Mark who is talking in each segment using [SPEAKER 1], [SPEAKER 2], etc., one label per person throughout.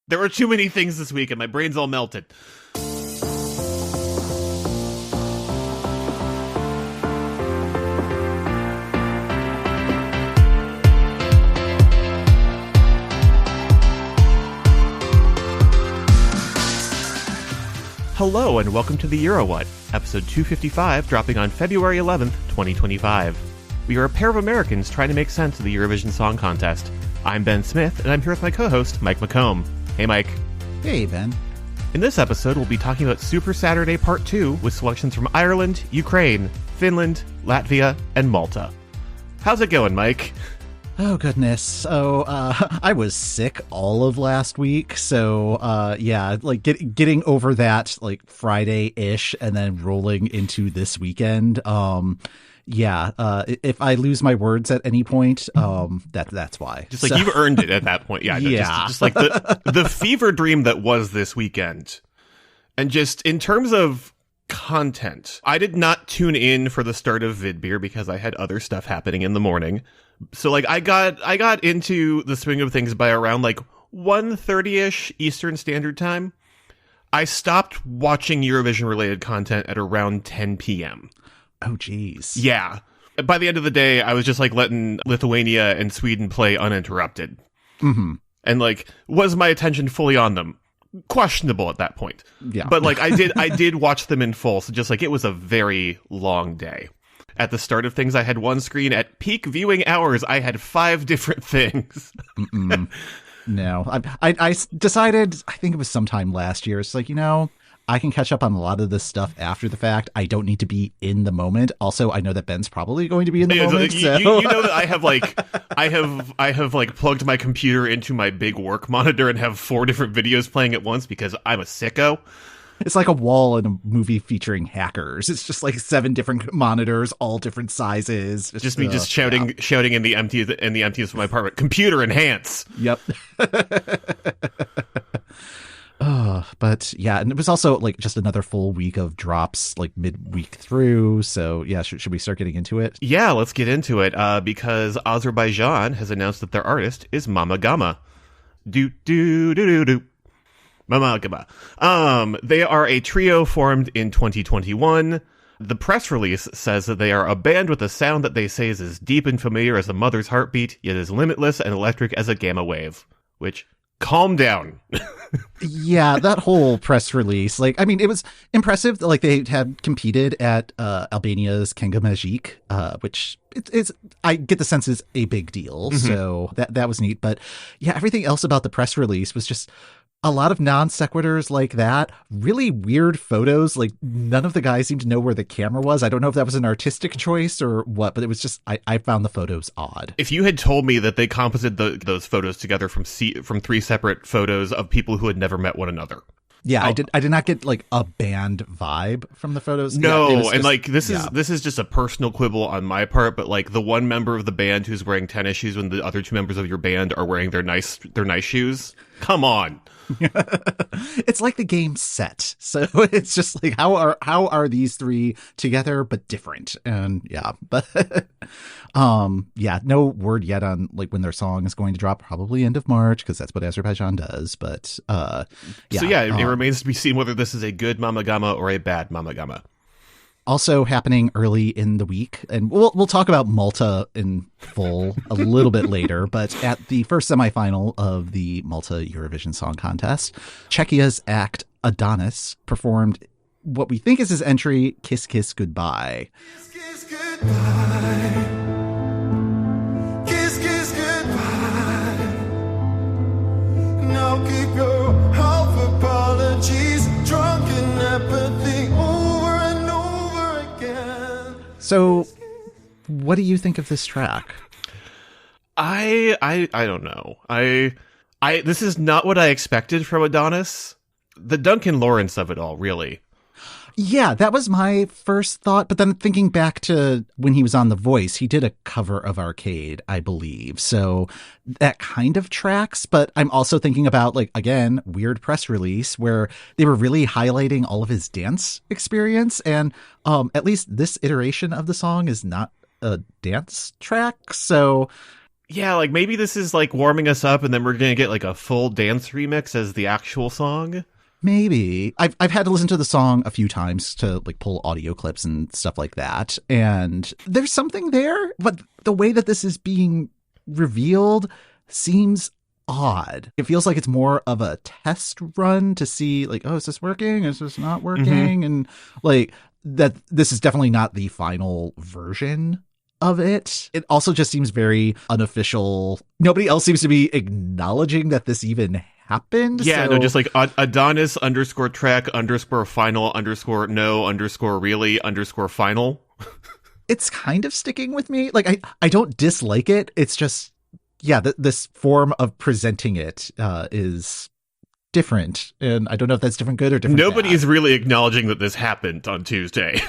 [SPEAKER 1] There were too many things this week and my brain's all melted. Hello and welcome to the Euro What, episode 255, dropping on February 11th, 2025. We are a pair of Americans trying to make sense of the Eurovision Song Contest. I'm Ben Smith, and I'm here with my co-host, Mike McComb. Hey, Mike.
[SPEAKER 2] Hey, Ben.
[SPEAKER 1] In this episode, we'll be talking about Super Saturday Part 2 with selections from Ireland, Ukraine, Finland, Latvia, and Malta. How's it going, Mike?
[SPEAKER 2] Oh, goodness. So, I was sick all of last week. So, getting over that, Friday-ish and then rolling into this weekend. If I lose my words at any point, that's why.
[SPEAKER 1] Just you've earned it at that point. Yeah. Just like the fever dream that was this weekend. And just in terms of content, I did not tune in for the start of Vidbeer because I had other stuff happening in the morning. So I got into the swing of things by around 1:30ish Eastern Standard Time. I stopped watching Eurovision related content at around 10 p.m.
[SPEAKER 2] Oh, geez.
[SPEAKER 1] Yeah. By the end of the day, I was just letting Lithuania and Sweden play uninterrupted.
[SPEAKER 2] Mm-hmm.
[SPEAKER 1] And was my attention fully on them? Questionable at that point.
[SPEAKER 2] Yeah.
[SPEAKER 1] But I did watch them in full. So just it was a very long day. At the start of things, I had one screen. At peak viewing hours, I had 5 different things.
[SPEAKER 2] No, I decided, I think it was sometime last year. It's I can catch up on a lot of this stuff after the fact. I don't need to be in the moment. Also, I know that Ben's probably going to be in the moment. So.
[SPEAKER 1] You know that I have plugged my computer into my big work monitor and have 4 different videos playing at once because I'm a sicko.
[SPEAKER 2] It's like a wall in a movie featuring hackers. It's just 7 different monitors, all different sizes.
[SPEAKER 1] Just me shouting in the emptiness of my apartment. Computer enhance.
[SPEAKER 2] Yep. But yeah, and it was also just another full week of drops midweek through. So yeah, should we start getting into it?
[SPEAKER 1] Yeah, let's get into it. Because Azerbaijan has announced that their artist is Mamagama. Do do do do do. Mamagama. They are a trio formed in 2021. The press release says that they are a band with a sound that they say is as deep and familiar as a mother's heartbeat, yet as limitless and electric as a gamma wave. Which, calm down.
[SPEAKER 2] Yeah, that whole press release, it was impressive. They had competed at Albania's Këngë Magjike, which is, I get the sense is a big deal. Mm-hmm. So that was neat. But yeah, everything else about the press release was just a lot of non sequiturs like that. Really weird photos. None of the guys seemed to know where the camera was. I don't know if that was an artistic choice or what, but it was just, I found the photos odd.
[SPEAKER 1] If you had told me that they composited those photos together from 3 separate photos of people who had never met one another.
[SPEAKER 2] Yeah, I did not get a band vibe from the photos.
[SPEAKER 1] No,
[SPEAKER 2] yeah,
[SPEAKER 1] and this is just a personal quibble on my part, but the one member of the band who's wearing tennis shoes when the other 2 members of your band are wearing their nice shoes. Come on.
[SPEAKER 2] It's like the game Set. So it's just how are these 3 together but different? And yeah, but no word yet on when their song is going to drop. Probably end of March because that's what Azerbaijan does. But
[SPEAKER 1] it remains to be seen whether this is a good Mamagama or a bad Mamagama.
[SPEAKER 2] Also happening early in the week, and we'll talk about Malta in full a little bit later, but at the first semifinal of the Malta Eurovision Song Contest, Czechia's act Adonis performed what we think is his entry, Kiss Kiss Goodbye.
[SPEAKER 3] Kiss Kiss Goodbye. Kiss Kiss Goodbye. Now keep your half apologies, drunken apathy.
[SPEAKER 2] So, what do you think of this track?
[SPEAKER 1] I don't know. This is not what I expected from Adonis. The Duncan Lawrence of it all, really.
[SPEAKER 2] Yeah, that was my first thought. But then thinking back to when he was on The Voice, he did a cover of Arcade, I believe. So that kind of tracks. But I'm also thinking about, again, weird press release where they were really highlighting all of his dance experience. And at least this iteration of the song is not a dance track. So
[SPEAKER 1] Yeah, like maybe this is like warming us up and then we're going to get like a full dance remix as the actual song.
[SPEAKER 2] Maybe. I've had to listen to the song a few times to like pull audio clips and stuff like that. And there's something there, but the way that this is being revealed seems odd. It feels like it's more of a test run to see like, oh, is this working? Is this not working? And like that this is definitely not the final version of it. It also just seems very unofficial. Nobody else seems to be acknowledging that this even happened.
[SPEAKER 1] Yeah,
[SPEAKER 2] so...
[SPEAKER 1] no, just like Adonis _track _final _no _really _final.
[SPEAKER 2] It's kind of sticking with me. Like I don't dislike it. It's just, yeah, this form of presenting it is different. And I don't know if that's different good or different
[SPEAKER 1] Nobody
[SPEAKER 2] bad.
[SPEAKER 1] is really acknowledging that this happened on Tuesday.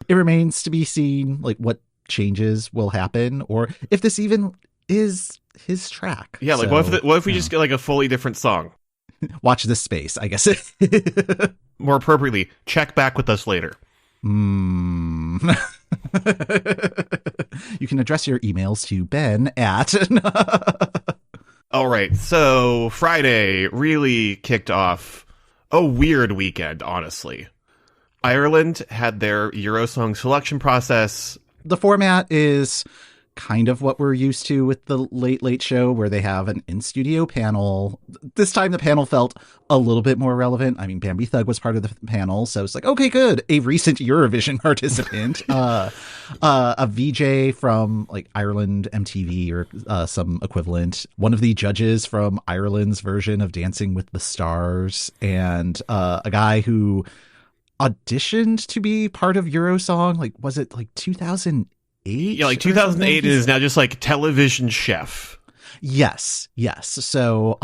[SPEAKER 2] It remains to be seen like what changes will happen or if this even is his track.
[SPEAKER 1] Yeah, like
[SPEAKER 2] so,
[SPEAKER 1] what if we just get like a fully different song?
[SPEAKER 2] Watch this space, I guess.
[SPEAKER 1] More appropriately, check back with us later.
[SPEAKER 2] You can address your emails to Ben at...
[SPEAKER 1] All right, so Friday really kicked off a weird weekend, honestly. Ireland had their Eurosong selection process.
[SPEAKER 2] The format is kind of what we're used to with the Late Late Show, where they have an in-studio panel. This time the panel felt a little bit more relevant. I mean, Bambi Thug was part of the panel, so it's like, okay, good. A recent Eurovision participant, a VJ from like Ireland MTV or some equivalent, one of the judges from Ireland's version of Dancing with the Stars, and a guy who auditioned to be part of Eurosong. Like, was it like 2008?
[SPEAKER 1] Yeah, like 2008 is now just like television chef.
[SPEAKER 2] Yes. So,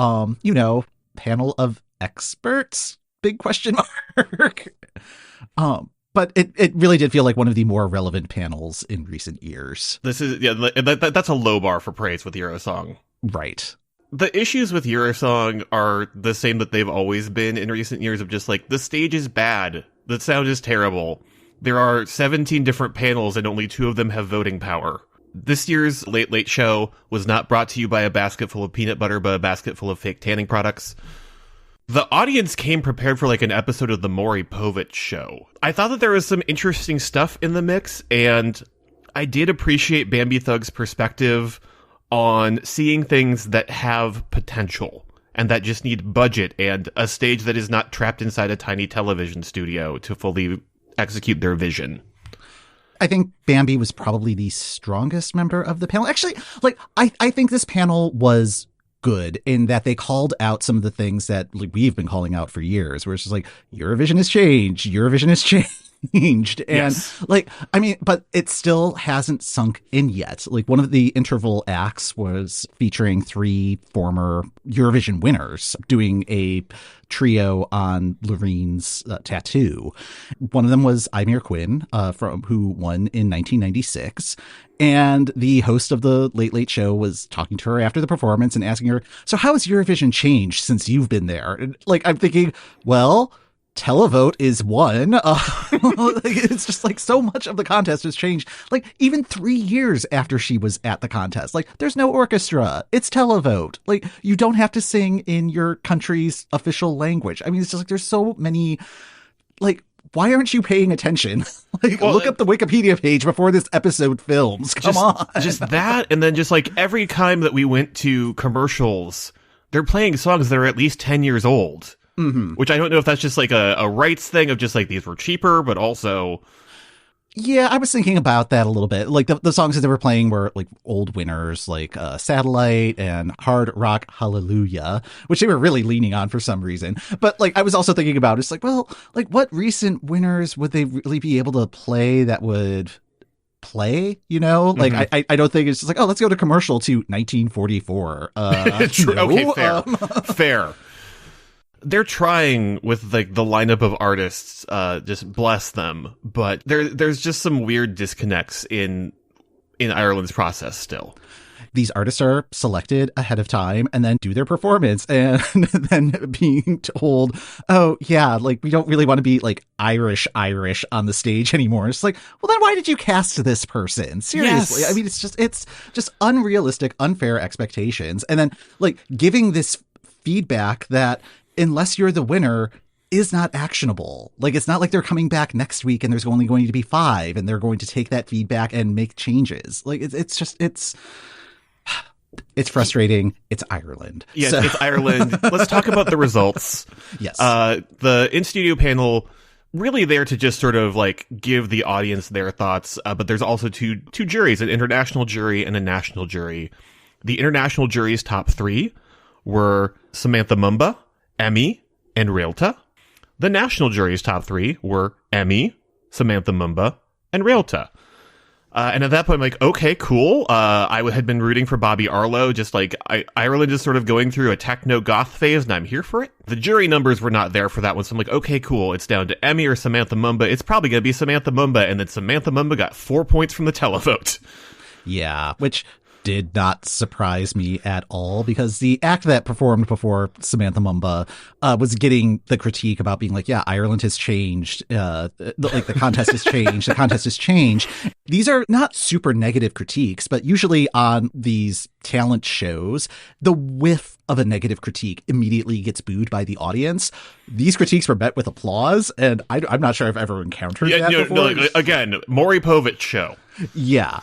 [SPEAKER 2] panel of experts, big question mark. But it really did feel like one of the more relevant panels in recent years.
[SPEAKER 1] This is, yeah, that's a low bar for praise with Eurosong.
[SPEAKER 2] Right.
[SPEAKER 1] The issues with Eurosong are the same that they've always been in recent years of just like, the stage is bad. The sound is terrible. There are 17 different panels and only 2 of them have voting power. This year's Late Late Show was not brought to you by a basket full of peanut butter, but a basket full of fake tanning products. The audience came prepared for like an episode of the Maury Povich Show. I thought that there was some interesting stuff in the mix, and I did appreciate Bambi Thug's perspective on seeing things that have potential and that just need budget and a stage that is not trapped inside a tiny television studio to fully execute their vision.
[SPEAKER 2] I think Bambi was probably the strongest member of the panel. Actually, like I think this panel was good in that they called out some of the things that like, we've been calling out for years, where it's just like Eurovision has changed. And
[SPEAKER 1] yes.
[SPEAKER 2] like, I mean, but it still hasn't sunk in yet. Like one of the interval acts was featuring 3 former Eurovision winners doing a trio on Lorene's tattoo. One of them was Imir Quinn, who won in 1996. And the host of the Late Late Show was talking to her after the performance and asking her, so how has Eurovision changed since you've been there? And like, I'm thinking, well, televote is one. It's just like so much of the contest has changed. Like even 3 years after she was at the contest, like there's no orchestra. It's televote. Like you don't have to sing in your country's official language. I mean, it's just like there's so many. Like, why aren't you paying attention? Like, well, look up the Wikipedia page before this episode films. Come on.
[SPEAKER 1] Just that, and then just like every time that we went to commercials, they're playing songs that are at least 10 years old.
[SPEAKER 2] Mm-hmm.
[SPEAKER 1] Which I don't know if that's just like a rights thing of just like these were cheaper, but also...
[SPEAKER 2] Yeah, I was thinking about that a little bit. Like the songs that they were playing were like old winners, like Satellite and Hard Rock Hallelujah, which they were really leaning on for some reason. But like I was also thinking about it's like, well, like what recent winners would they really be able to play that would play, you know? Like I don't think it's just like, oh, let's go to commercial to 1944.
[SPEAKER 1] True.
[SPEAKER 2] No.
[SPEAKER 1] Okay, fair. Fair. They're trying with like the lineup of artists, just bless them, but there's just some weird disconnects in Ireland's process still.
[SPEAKER 2] these artists are selected ahead of time and then do their performance, and then being told, oh yeah, like we don't really want to be like Irish on the stage anymore. It's like, well, then why did you cast this person? Seriously. Yes. I mean, it's just unrealistic, unfair expectations. And then like giving this feedback that unless you're the winner is not actionable. Like, it's not like they're coming back next week and there's only going to be 5 and they're going to take that feedback and make changes. Like, it's frustrating. It's Ireland.
[SPEAKER 1] Yes, so. It's Ireland. Let's talk about the results.
[SPEAKER 2] Yes.
[SPEAKER 1] The in-studio panel, really there to just sort of like give the audience their thoughts. But there's also two juries, an international jury and a national jury. The international jury's top 3 were Samantha Mumba, Emmy, and Realta. The national jury's top 3 were Emmy, Samantha Mumba, and Realta. And at that point, I'm like, okay, cool. I had been rooting for Bobby Arlo, just like Ireland is sort of going through a techno goth phase, and I'm here for it. The jury numbers were not there for that one, so I'm like, okay, cool. It's down to Emmy or Samantha Mumba. It's probably going to be Samantha Mumba, and then Samantha Mumba got 4 points from the televote.
[SPEAKER 2] Yeah, which did not surprise me at all, because the act that performed before Samantha Mumba was getting the critique about being like, yeah, Ireland has changed. The contest has changed. The contest has changed. These are not super negative critiques, but usually on these talent shows, the whiff of a negative critique immediately gets booed by the audience. These critiques were met with applause, and I'm not sure I've ever encountered that before. No,
[SPEAKER 1] like, again, Maury Povich show.
[SPEAKER 2] Yeah.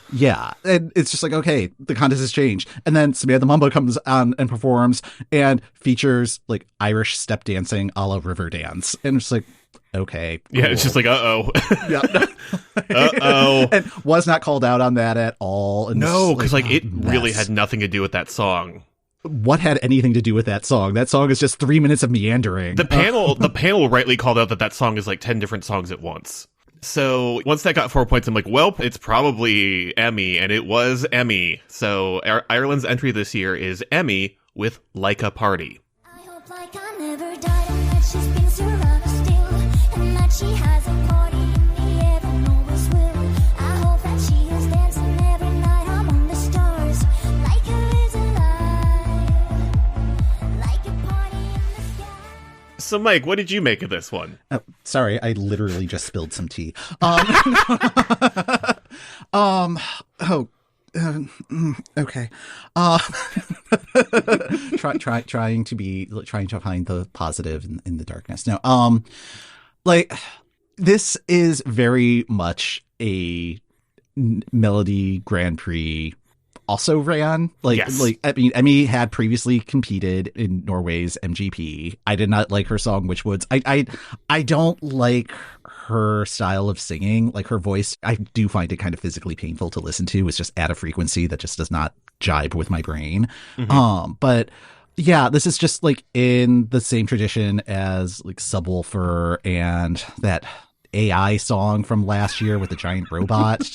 [SPEAKER 2] And it's just like, okay, the contest has changed. And then Samantha Mumba comes on and performs and features like Irish step dancing a la Riverdance. And it's like, okay. Cool.
[SPEAKER 1] Yeah, it's just like, uh-oh.
[SPEAKER 2] Yeah.
[SPEAKER 1] Uh-oh.
[SPEAKER 2] And was not called out on that at all. And
[SPEAKER 1] no, because it really had nothing to do with that song.
[SPEAKER 2] What had anything to do with that song? That song is just 3 minutes of meandering.
[SPEAKER 1] The panel rightly called out that song is like 10 different songs at once. So once that got 4 points, I'm like, well, it's probably Emmy, and it was Emmy. So Ireland's entry this year is Emmy with Laika Party.
[SPEAKER 4] I hope like I never died and that she's been surrounded still, and that she has a party in the heaven always will. I hope that she is dancing every night among the stars. Laika is alive, like a party in the sky.
[SPEAKER 1] So, Mike, what did you make of this one?
[SPEAKER 2] Oh, sorry, I literally just spilled some tea. Okay. Trying to find the positive in the darkness. Now, this is very much a Melody Grand Prix also ran.
[SPEAKER 1] Yes.
[SPEAKER 2] I mean, Emmy had previously competed in Norway's MGP. I did not like her song Witchwoods. I don't like her style of singing. Like, her voice, I do find it kind of physically painful to listen to. It's just at a frequency that just does not jibe with my brain. Mm-hmm. But yeah, this is just like in the same tradition as like Subwoofer and that AI song from last year with the giant robot.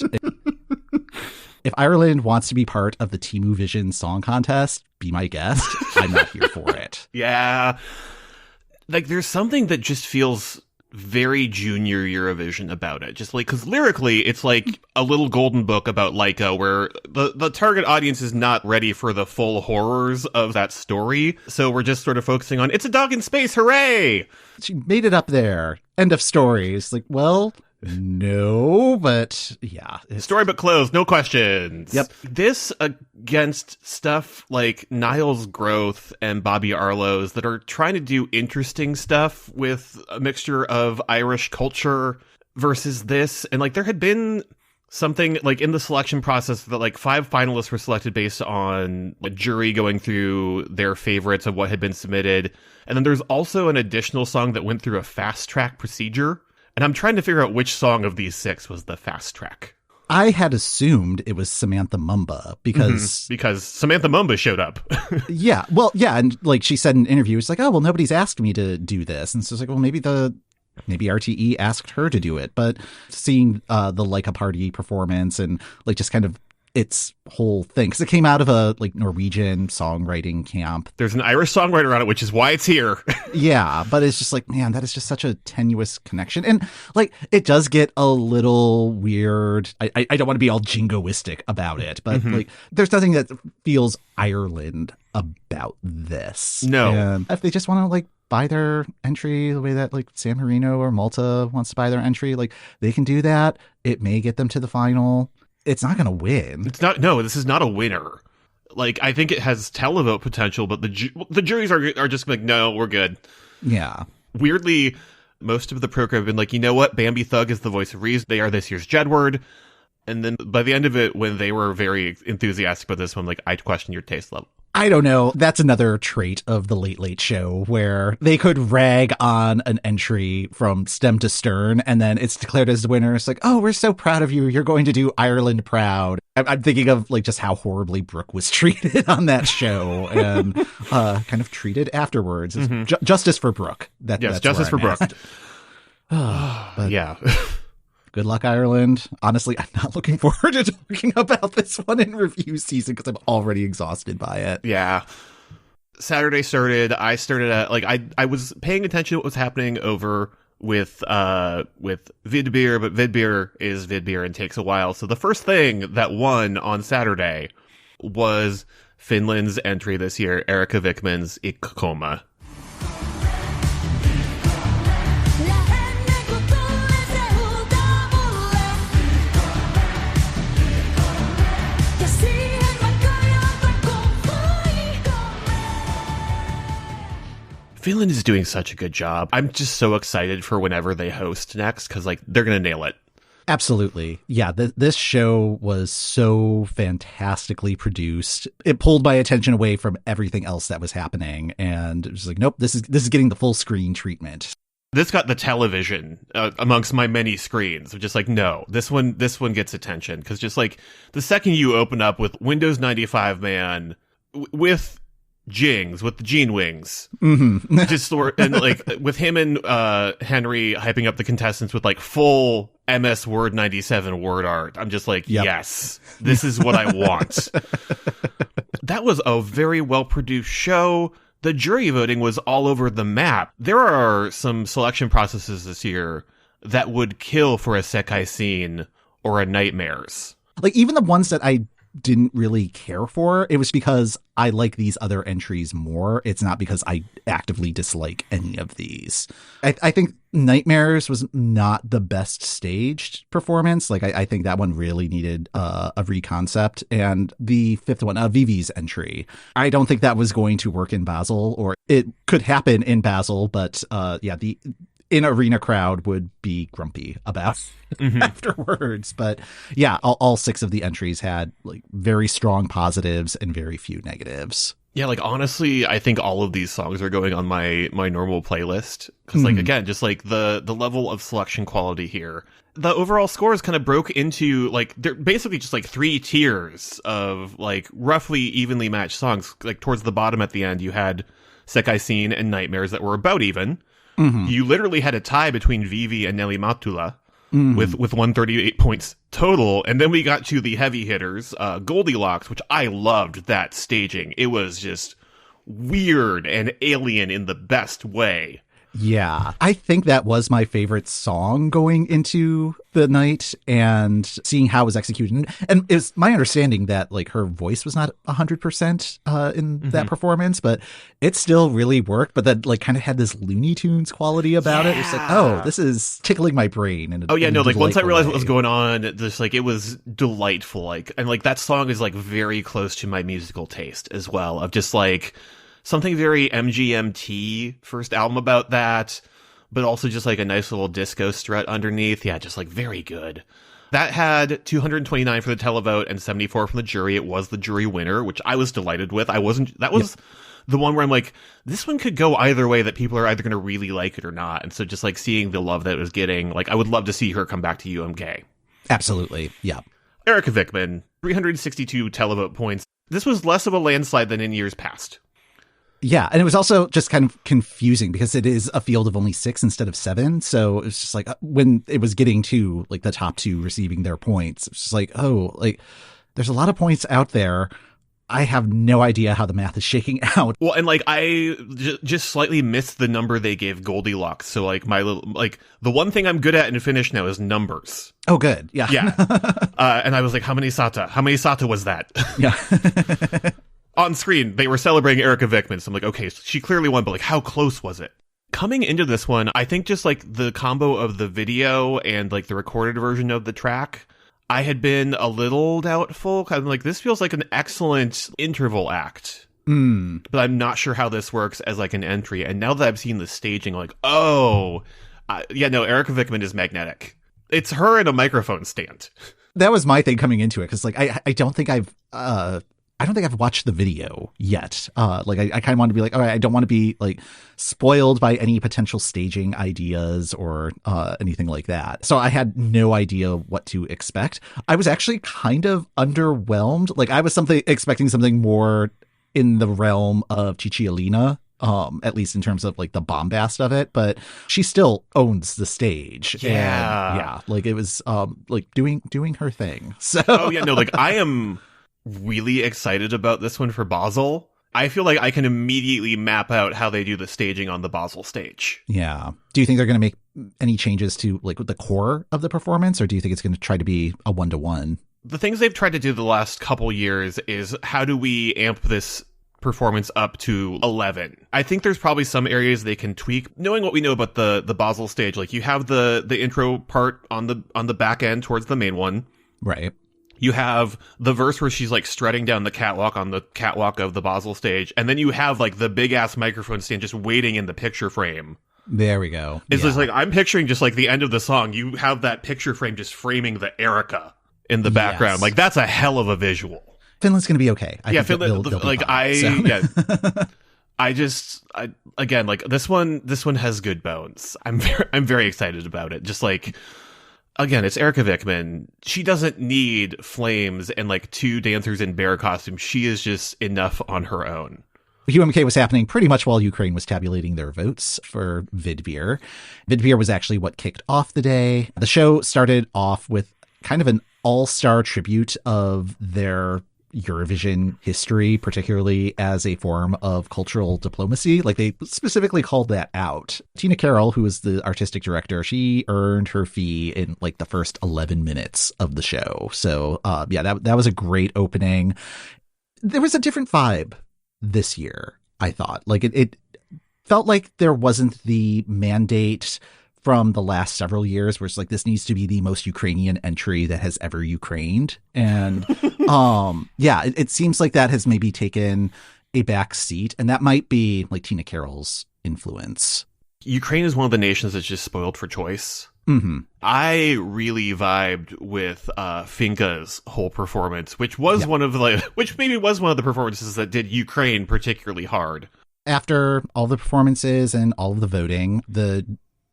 [SPEAKER 2] If Ireland wants to be part of the Timu Vision Song Contest, be my guest. I'm not here for it.
[SPEAKER 1] Yeah. Like, there's something that just feels very junior Eurovision about it. Just like, because lyrically, it's like a little golden book about Laika, where the target audience is not ready for the full horrors of that story. So we're just sort of focusing on, it's a dog in space, hooray!
[SPEAKER 2] She made it up there. End of story. It's like, well, no, but yeah.
[SPEAKER 1] Storybook closed, no questions.
[SPEAKER 2] Yep.
[SPEAKER 1] This against stuff like Niall's Growth and Bobby Arlo's that are trying to do interesting stuff with a mixture of Irish culture versus this. And like, there had been something like in the selection process that like 5 finalists were selected based on a jury going through their favorites of what had been submitted. And then there's also an additional song that went through a fast track procedure. And I'm trying to figure out which song of these 6 was the fast track.
[SPEAKER 2] I had assumed it was Samantha Mumba because
[SPEAKER 1] Samantha Mumba showed up.
[SPEAKER 2] Yeah. Well, yeah. And like she said in an interview, it's like, oh, well, nobody's asked me to do this. And so it's like, well, maybe RTE asked her to do it. But seeing the Laika Party performance and like just kind of its whole thing, because it came out of a like Norwegian songwriting camp.
[SPEAKER 1] There's an Irish songwriter on it, which is why it's here.
[SPEAKER 2] Yeah, but it's just like, man, that is just such a tenuous connection. And like, it does get a little weird. I don't want to be all jingoistic about it, but like, there's nothing that feels Ireland about this.
[SPEAKER 1] No.
[SPEAKER 2] And if they just want to like buy their entry the way that like San Marino or Malta wants to buy their entry, like they can do that. It may get them to the final. It's not going to win.
[SPEAKER 1] It's not. No, this is not a winner. Like, I think it has televote potential, but the juries are just like, no, we're good.
[SPEAKER 2] Yeah.
[SPEAKER 1] Weirdly, most of the program have been like, you know what? Bambi Thug is the voice of reason. They are this year's Jedward. And then by the end of it, when they were very enthusiastic about this one, like, I question your taste level.
[SPEAKER 2] I don't know. That's another trait of the Late Late Show where they could rag on an entry from stem to stern, and then it's declared as the winner. It's like, oh, we're so proud of you. You're going to do Ireland proud. I'm thinking of like just how horribly Brooke was treated on that show, and kind of treated afterwards. Justice for Brooke.
[SPEAKER 1] Yes, justice for Brooke.
[SPEAKER 2] But
[SPEAKER 1] yeah.
[SPEAKER 2] Good luck, Ireland. Honestly, I'm not looking forward to talking about this one in review season because I'm already exhausted by it.
[SPEAKER 1] Yeah. Saturday started. I started at like I was paying attention to what was happening over with Vidbeer, but Vidbeer is Vidbeer and takes a while. So the first thing that won on Saturday was Finland's entry this year, Erika Vikman's Komme. Finland is doing such a good job. I'm just so excited for whenever they host next because, like, they're going to nail it.
[SPEAKER 2] Absolutely. Yeah, this show was so fantastically produced. It pulled my attention away from everything else that was happening. And it was like, nope, this is getting the full screen treatment.
[SPEAKER 1] This got the television amongst my many screens. Just like, no, this one gets attention. Because just like the second you open up with Windows 95 Man with Jings, with the Gene Wings, just and like with him and Henry hyping up the contestants with like full MS Word 97 word art. I'm just like, yes, this is what I want. That was a very well produced show. The jury voting was all over the map. There are some selection processes this year that would kill for a Sekai Scene or a Nightmares.
[SPEAKER 2] Like even the ones that I didn't really care for, it was because I like these other entries more. It's not because I actively dislike any of these. I think Nightmares was not the best staged performance. Like I think that one really needed a reconcept. And the fifth one, Vivi's entry, I don't think that was going to work in Basel, or it could happen in Basel, but the in-arena crowd would be grumpy about afterwards. But yeah, all six of the entries had like very strong positives and very few negatives.
[SPEAKER 1] Yeah, like honestly, I think all of these songs are going on my normal playlist. Because like, again, just like the level of selection quality here. The overall scores kind of broke into like, they're basically just like three tiers of like roughly evenly matched songs. Like towards the bottom at the end, you had Sekai Scene and Nightmares that were about even. You literally had a tie between Vivi and Nelly Matula with 138 points total. And then we got to the heavy hitters, Goldilocks, which I loved that staging. It was just weird and alien in the best way.
[SPEAKER 2] Yeah, I think that was my favorite song going into the night, and seeing how it was executed. And it's my understanding that like her voice was not 100% in that performance, but it still really worked. But that like kind of had this Looney Tunes quality about it. It's like, oh, this is tickling my brain. And
[SPEAKER 1] like once I realized what was going on, just like it was delightful. Like, and like that song is like very close to my musical taste as well. Of just like something very MGMT first album about that, but also just like a nice little disco strut underneath. Yeah, just like very good. That had 229 for the televote and 74 from the jury. It was the jury winner, which I was delighted with. That was the one where I'm like, this one could go either way, that people are either going to really like it or not. And so just like seeing the love that it was getting, like I would love to see her come back to UMK.
[SPEAKER 2] Absolutely. Yeah.
[SPEAKER 1] Erika Vikman, 362 televote points. This was less of a landslide than in years past.
[SPEAKER 2] Yeah, and it was also just kind of confusing because it is a field of only 6 instead of 7. So it's just like when it was getting to like the top 2 receiving their points, it's just like, oh, like There's a lot of points out there. I have no idea how the math is shaking out.
[SPEAKER 1] Well, and like I just slightly missed the number they gave Goldilocks. So like the one thing I'm good at in Finnish now is numbers.
[SPEAKER 2] Oh, good. Yeah.
[SPEAKER 1] Yeah. And I was like, how many sata was that?
[SPEAKER 2] Yeah.
[SPEAKER 1] On screen, they were celebrating Erika Vikman. So I'm like, okay, so she clearly won, but like how close was it? Coming into this one, I think just like the combo of the video and like the recorded version of the track, I had been a little doubtful. I'm like, this feels like an excellent interval act. But I'm not sure how this works as like an entry. And now that I've seen the staging, like, Erika Vikman is magnetic. It's her in a microphone stand.
[SPEAKER 2] That was my thing coming into it. Cause like, I don't think I've watched the video yet. I kind of want to be like, all right, I don't want to be like spoiled by any potential staging ideas or anything like that. So I had no idea what to expect. I was actually kind of underwhelmed. Like I was expecting something more in the realm of Cicciolina, at least in terms of like the bombast of it, but she still owns the stage.
[SPEAKER 1] Yeah.
[SPEAKER 2] And, yeah. Like it was like doing her thing. So
[SPEAKER 1] I am really excited about this one for Basel. I feel like I can immediately map out how they do the staging on the Basel stage.
[SPEAKER 2] Yeah. Do you think they're going to make any changes to like the core of the performance, or do you think it's going to try to be a 1-to-1?
[SPEAKER 1] The things they've tried to do the last couple years is how do we amp this performance up to 11? I think there's probably some areas they can tweak. Knowing what we know about the Basel stage, like you have the intro part on the back end towards the main one.
[SPEAKER 2] Right.
[SPEAKER 1] You have the verse where she's like strutting down the catwalk on the catwalk of the Basel stage. And then you have like the big ass microphone stand just waiting in the picture frame.
[SPEAKER 2] There we go.
[SPEAKER 1] It's just like, I'm picturing just like the end of the song. You have that picture frame just framing the Erika in the background. Like that's a hell of a visual.
[SPEAKER 2] Finland's going to be okay. I think
[SPEAKER 1] Finland,
[SPEAKER 2] they'll
[SPEAKER 1] like
[SPEAKER 2] fine,
[SPEAKER 1] again, like this one has good bones. I'm very excited about it. Just like, again, it's Erika Vikman. She doesn't need flames and like two dancers in bear costumes. She is just enough on her own.
[SPEAKER 2] UMK was happening pretty much while Ukraine was tabulating their votes for Vidbir. Vidbir was actually what kicked off the day. The show started off with kind of an all-star tribute of their Eurovision history, particularly as a form of cultural diplomacy. Like they specifically called that out. Tina Carroll, who was the artistic director, she earned her fee in like the first 11 minutes of the show. So that was a great opening. There was a different vibe this year, I thought. Like it felt like there wasn't the mandate from the last several years where it's like, this needs to be the most Ukrainian entry that has ever Ukrained. And it seems like that has maybe taken a back seat, and that might be like Tina Carroll's influence.
[SPEAKER 1] Ukraine is one of the nations that's just spoiled for choice.
[SPEAKER 2] Mm-hmm.
[SPEAKER 1] I really vibed with Finka's whole performance, which was which maybe was one of the performances that did Ukraine particularly hard. After
[SPEAKER 2] all the performances and all of the voting, the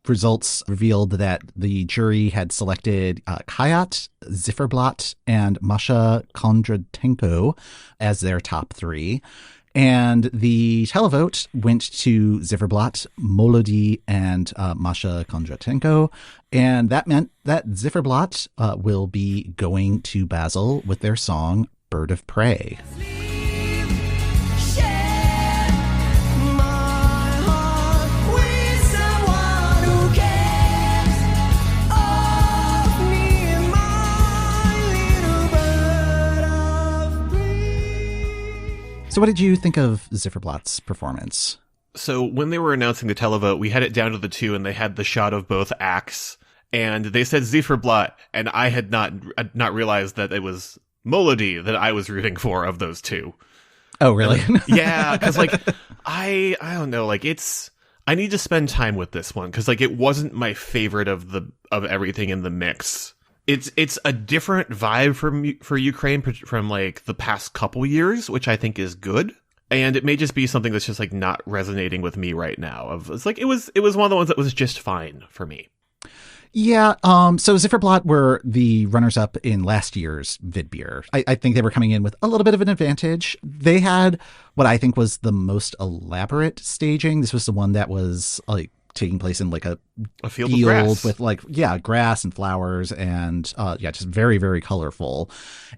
[SPEAKER 2] results revealed that the jury had selected Kayat, Ziferblat, and Masha Kondratenko as their top three. And the televote went to Ziferblat, Molody, and Masha Kondratenko. And that meant that Ziferblat will be going to Basel with their song Bird of Prey. So what did you think of Ziferblat's performance?
[SPEAKER 1] So when they were announcing the televote, we had it down to the two, and they had the shot of both acts, and they said Ziferblat, and I had not realized that it was Molody that I was rooting for of those two.
[SPEAKER 2] Oh, really?
[SPEAKER 1] Yeah, because like I don't know, like I need to spend time with this one because like it wasn't my favorite of everything in the mix. It's a different vibe for Ukraine from like the past couple years, which I think is good. And it may just be something that's just like not resonating with me right now. It's like it was one of the ones that was just fine for me.
[SPEAKER 2] Yeah. So Ziferblat were the runners up in last year's Vidbir. I think they were coming in with a little bit of an advantage. They had what I think was the most elaborate staging. This was the one that was like taking place in like a
[SPEAKER 1] field of grass
[SPEAKER 2] with like, grass and flowers and just very, very colorful.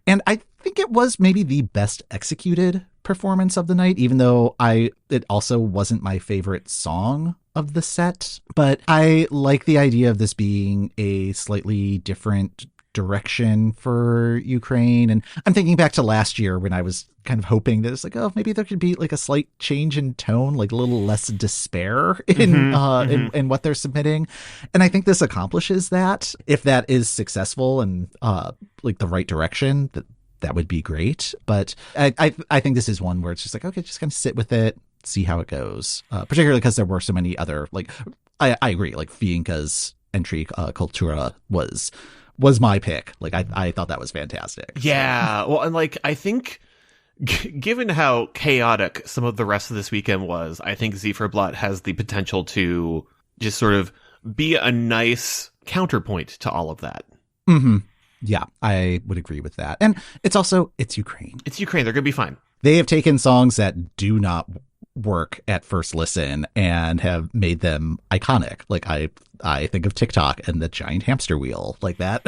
[SPEAKER 2] And I think it was maybe the best executed performance of the night, even though it also wasn't my favorite song of the set. But I like the idea of this being a slightly different direction for Ukraine. And I'm thinking back to last year when I was kind of hoping that it's like, oh, maybe there could be like a slight change in tone, like a little less despair in what they're submitting. And I think this accomplishes that. If that is successful and like the right direction, that would be great. But I think this is one where it's just like, okay, just kind of sit with it, see how it goes. Particularly because there were so many other, like, I agree, like Fienka's entry, Cultura was my pick. Like, I thought that was fantastic.
[SPEAKER 1] Yeah. Well, and like, I think given how chaotic some of the rest of this weekend was, I think Ziferblat has the potential to just sort of be a nice counterpoint to all of that.
[SPEAKER 2] Mm-hmm. Yeah, I would agree with that. And it's Ukraine.
[SPEAKER 1] It's Ukraine. They're going to be fine.
[SPEAKER 2] They have taken songs that do not work at first listen and have made them iconic. Like I think of TikTok and the giant hamster wheel, like that.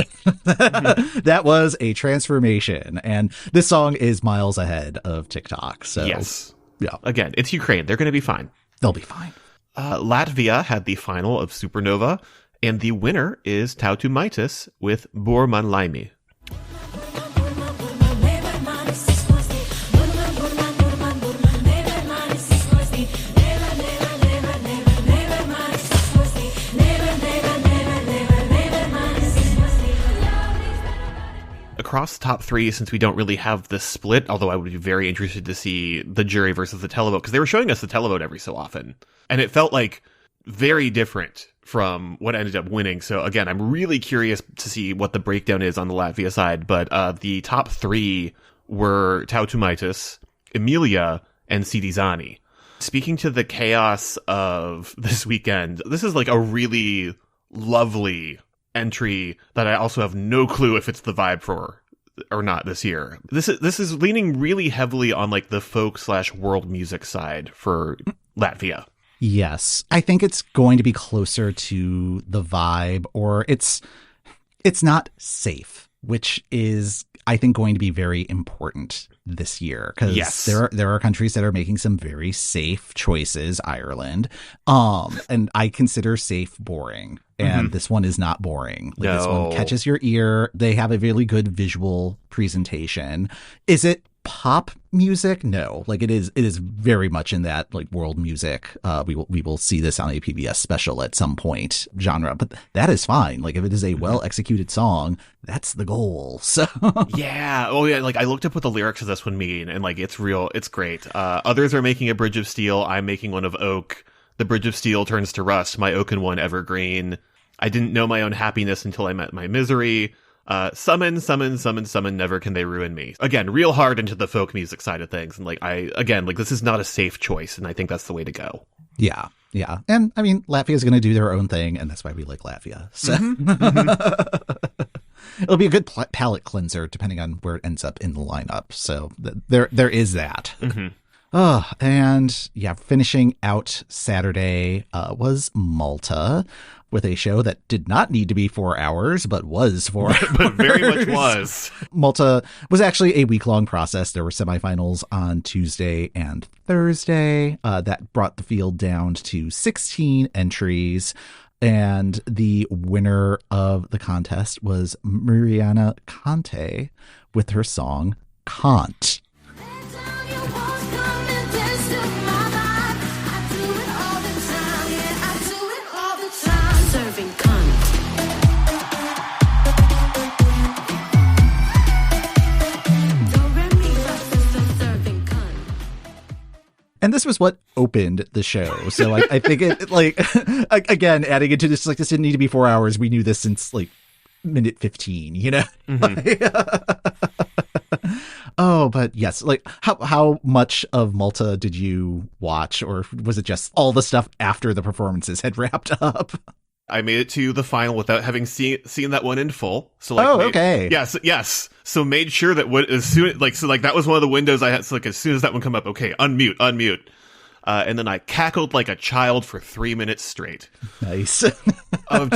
[SPEAKER 2] That was a transformation. And this song is miles ahead of TikTok. So
[SPEAKER 1] yes.
[SPEAKER 2] Yeah.
[SPEAKER 1] Again, it's Ukraine. They're going to be fine.
[SPEAKER 2] They'll be fine.
[SPEAKER 1] Latvia had the final of Supernova, and the winner is Tautumeitas with Burman Laimi. Across the top three, since we don't really have the split, although I would be very interested to see the jury versus the televote, because they were showing us the televote every so often, and it felt like very different from what ended up winning. So again, I'm really curious to see what the breakdown is on the Latvia side, but the top three were Tautumeitas, Emilia, and Sidizani. Speaking to the chaos of this weekend, this is like a really lovely entry that I also have no clue if it's the vibe for or not this year. This is leaning really heavily on like the folk / world music side for Latvia.
[SPEAKER 2] Yes, I think it's going to be closer to the vibe, or it's not safe, which is, I think, going to be very important this year, because
[SPEAKER 1] yes,
[SPEAKER 2] there are countries that are making some very safe choices. Ireland, and I consider safe boring, and this one is not boring. Like,
[SPEAKER 1] no.
[SPEAKER 2] This one catches your ear. They have a really good visual presentation. Is it pop music? No, like it is very much in that like world music. We will see this on a PBS special at some point genre, but that is fine. Like if it is a well executed song, that's the goal. So
[SPEAKER 1] yeah. Oh yeah. Like I looked up what the lyrics of this one mean, and like it's real. It's great. Others are making a bridge of steel. I'm making one of oak. The bridge of steel turns to rust. My oaken one evergreen. I didn't know my own happiness until I met my misery. Summon, never can they ruin me. Again, real hard into the folk music side of things. And like, this is not a safe choice. And I think that's the way to go.
[SPEAKER 2] Yeah. Yeah. And I mean, Latvia is going to do their own thing. And that's why we like Latvia. So it'll be a good palate cleanser depending on where it ends up in the lineup. So there is that. Oh, and yeah, finishing out Saturday was Malta, with a show that did not need to be 4 hours, but was 4 hours.
[SPEAKER 1] But very much was.
[SPEAKER 2] Malta was actually a week-long process. There were semifinals on Tuesday and Thursday. That brought the field down to 16 entries. And the winner of the contest was Miriana Conte with her song KANT. And this was what opened the show. So I think it like, again, adding into this, like this didn't need to be 4 hours. We knew this since like minute 15, you know? Oh, but yes, like how much of Malta did you watch, or was it just all the stuff after the performances had wrapped up?
[SPEAKER 1] I made it to the final without having seen that one in full. So like,
[SPEAKER 2] okay.
[SPEAKER 1] Yes. So made sure that that was one of the windows I had. So like as soon as that one come up, okay, unmute. And then I cackled like a child for 3 minutes straight.
[SPEAKER 2] Nice.
[SPEAKER 1] Of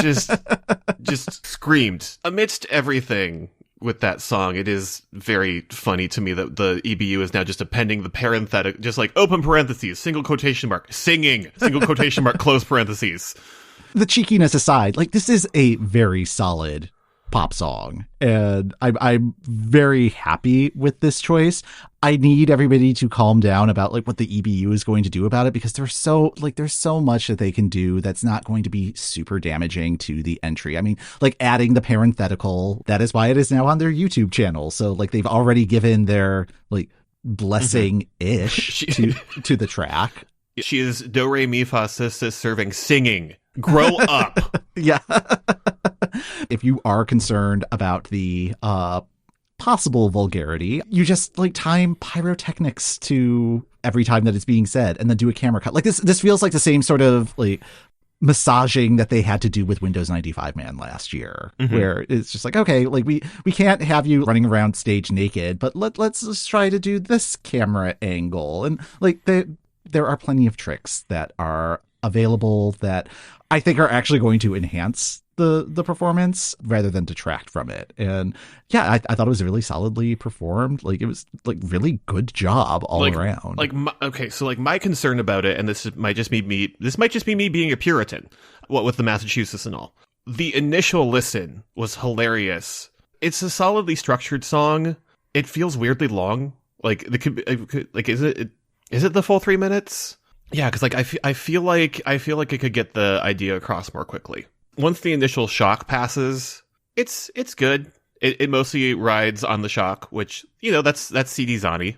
[SPEAKER 1] just screamed amidst everything. with that song. It is very funny to me that the EBU is now just appending the parenthetic, just like open parentheses, single quotation mark, singing, single quotation mark, close parentheses.
[SPEAKER 2] The cheekiness aside, like, this is a very solid pop song, and I'm very happy with this choice. I need everybody to calm down about like what the EBU is going to do about it, because there's so much that they can do that's not going to be super damaging to the entry. I mean, like adding the parenthetical, that is why it is now on their YouTube channel. So like they've already given their like blessing-ish to the track.
[SPEAKER 1] She is do re mi fa sis sis serving singing. Grow up.
[SPEAKER 2] Yeah. If you are concerned about the possible vulgarity, you just like time pyrotechnics to every time that it's being said and then do a camera cut. Like this feels like the same sort of like massaging that they had to do with Windows 95 Man last year, where it's just like, okay, like we can't have you running around stage naked, but let's just try to do this camera angle. And like there are plenty of tricks that are available that I think are actually going to enhance the performance rather than detract from it. And yeah, I thought it was really solidly performed. Like it was like really good job all around.
[SPEAKER 1] Like, so like my concern about it, and this might just be me being a Puritan, what with the Massachusetts and all. The initial listen was hilarious. It's a solidly structured song. It feels weirdly long. Like is it the full 3 minutes? Yeah, because like I feel like it could get the idea across more quickly. Once the initial shock passes, it's good. It mostly rides on the shock, which, you know, that's CD Zani.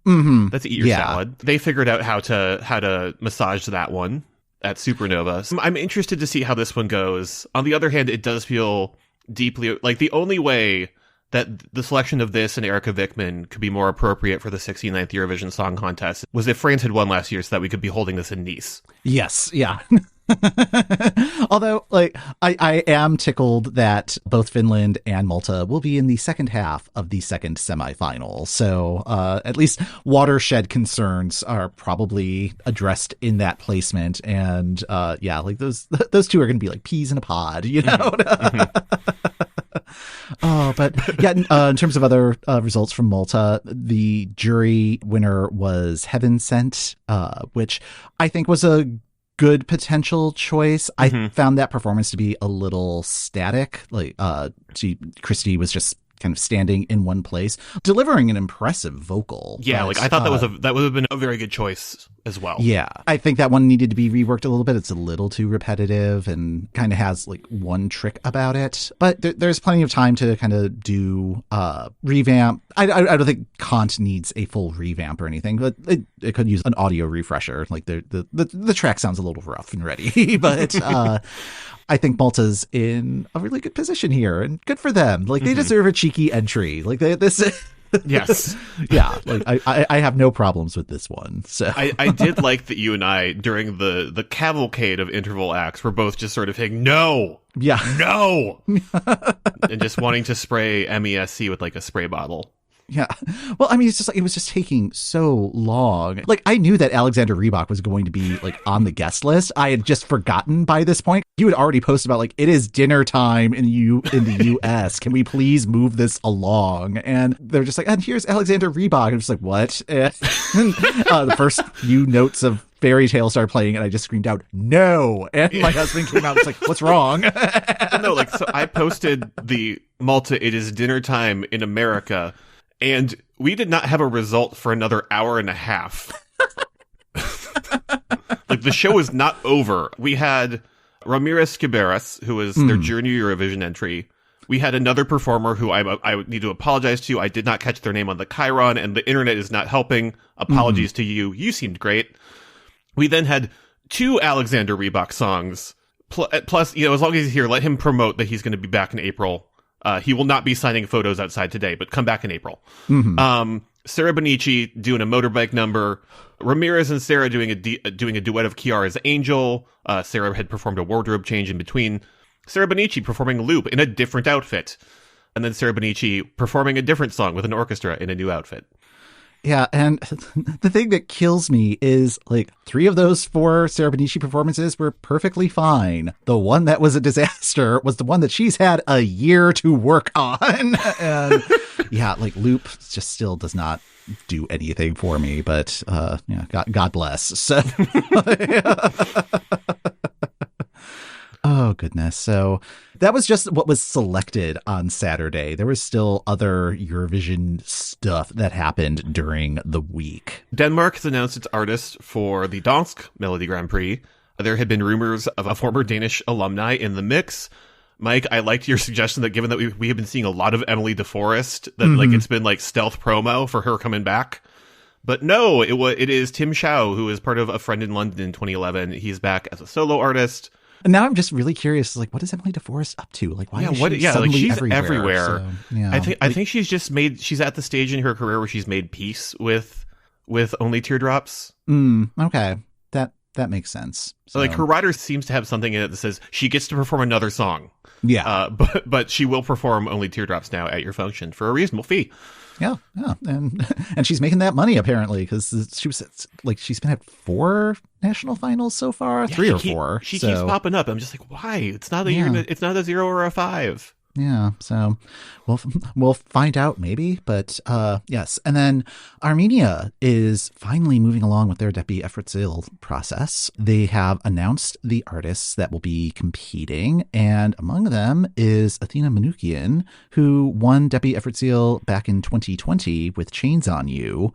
[SPEAKER 2] Mm-hmm.
[SPEAKER 1] That's Eat Your Salad. They figured out how to massage that one at Supernova. So I'm interested to see how this one goes. On the other hand, it does feel deeply like the only way that the selection of this and Erika Vikman could be more appropriate for the 69th Eurovision Song Contest was if France had won last year, so that we could be holding this in Nice.
[SPEAKER 2] Yes, yeah. Although, like, I am tickled that both Finland and Malta will be in the second half of the second semifinal. So at least watershed concerns are probably addressed in that placement. And yeah, like those two are going to be like peas in a pod, you know? Oh, but yeah, in terms of other results from Malta, the jury winner was Heaven Sent, which I think was a good potential choice. I found that performance to be a little static. Like, Christy was just kind of standing in one place, delivering an impressive vocal.
[SPEAKER 1] Yeah, but, like I thought that would have been a very good choice as well.
[SPEAKER 2] Yeah, I think that one needed to be reworked a little bit. It's a little too repetitive and kind of has like one trick about it. But there's plenty of time to kind of do revamp. I don't think KANT needs a full revamp or anything, but it could use an audio refresher. Like the track sounds a little rough and ready, but I think Malta's in a really good position here, and good for them. Like they deserve a cheeky entry. Like this.
[SPEAKER 1] Yes.
[SPEAKER 2] Yeah. Like I have no problems with this one. So
[SPEAKER 1] I did like that you and I, during the cavalcade of interval acts, were both just sort of saying, no.
[SPEAKER 2] Yeah.
[SPEAKER 1] No. And just wanting to spray MESC with like a spray bottle.
[SPEAKER 2] Yeah. Well, I mean, it's just like, it was just taking so long. Like, I knew that Alexander Rybak was going to be like on the guest list. I had just forgotten by this point. You had already posted about like, it is dinner time in the US. Can we please move this along? And they're just like, and here's Alexander Rybak. I'm just like, what? And the first few notes of Fairy Tale started playing, and I just screamed out, no. And my husband came out and was like, what's wrong?
[SPEAKER 1] No, like, so I posted the Malta, it is dinner time in America. And we did not have a result for another hour and a half. Like, the show is not over. We had Ramirez Skiberas, who was their junior Eurovision entry. We had another performer who I would need to apologize to. I did not catch their name on the Chiron, and the internet is not helping. Apologies to you. You seemed great. We then had 2 Alexander Rybak songs. Plus, you know, as long as he's here, let him promote that he's going to be back in April. He will not be signing photos outside today, but come back in April. Sarah Bonici doing a motorbike number. Ramirez and Sarah doing a duet of Chiara's Angel. Sarah had performed a wardrobe change in between. Sarah Bonici performing Loop in a different outfit. And then Sarah Bonici performing a different song with an orchestra in a new outfit.
[SPEAKER 2] Yeah, and the thing that kills me is, like, 3 of those 4 Sarabanishi performances were perfectly fine. The one that was a disaster was the one that she's had a year to work on. And yeah, like, Loop just still does not do anything for me, but yeah, God bless. So oh, goodness. So that was just what was selected on Saturday. There was still other Eurovision stuff that happened during the week.
[SPEAKER 1] Denmark has announced its artist for the Dansk Melody Grand Prix. There had been rumors of a former Danish alumni in the mix. Mike, I liked your suggestion that given that we have been seeing a lot of Emily DeForest, that like it's been like stealth promo for her coming back. But no, it is Tim Shaw, who is part of A Friend in London in 2011. He's back as a solo artist.
[SPEAKER 2] And now I'm just really curious, like, what is Emily DeForest up to? Like, why is she suddenly
[SPEAKER 1] she's
[SPEAKER 2] everywhere? So, yeah,
[SPEAKER 1] I think she's at the stage in her career where she's made peace with Only Teardrops.
[SPEAKER 2] Okay. That makes sense.
[SPEAKER 1] So, like, her rider seems to have something in it that says she gets to perform another song.
[SPEAKER 2] Yeah.
[SPEAKER 1] But she will perform Only Teardrops now at your function for a reasonable fee.
[SPEAKER 2] Yeah. And she's making that money, apparently, because she's been at 4 national finals so far, 3 or 4.
[SPEAKER 1] She keeps popping up. I'm just like, why? It's not it's not a 0 or a 5.
[SPEAKER 2] Yeah, so we'll find out maybe, but yes. And then Armenia is finally moving along with their Depi Evratesil process. They have announced the artists that will be competing, and among them is Athena Manukian, who won Depi Evratesil back in 2020 with Chains on You.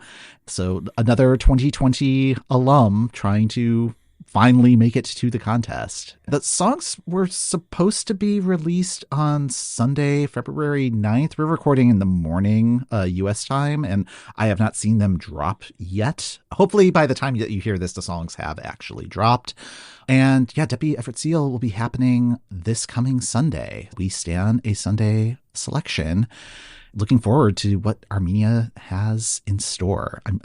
[SPEAKER 2] So another 2020 alum trying to finally make it to the contest. The songs were supposed to be released on Sunday, February 9th. We're recording in the morning, US time, and I have not seen them drop yet. Hopefully by the time that you hear this, the songs have actually dropped. And yeah, Depi Evratesil will be happening this coming Sunday. We stand a Sunday selection. Looking forward to what Armenia has in store. I'm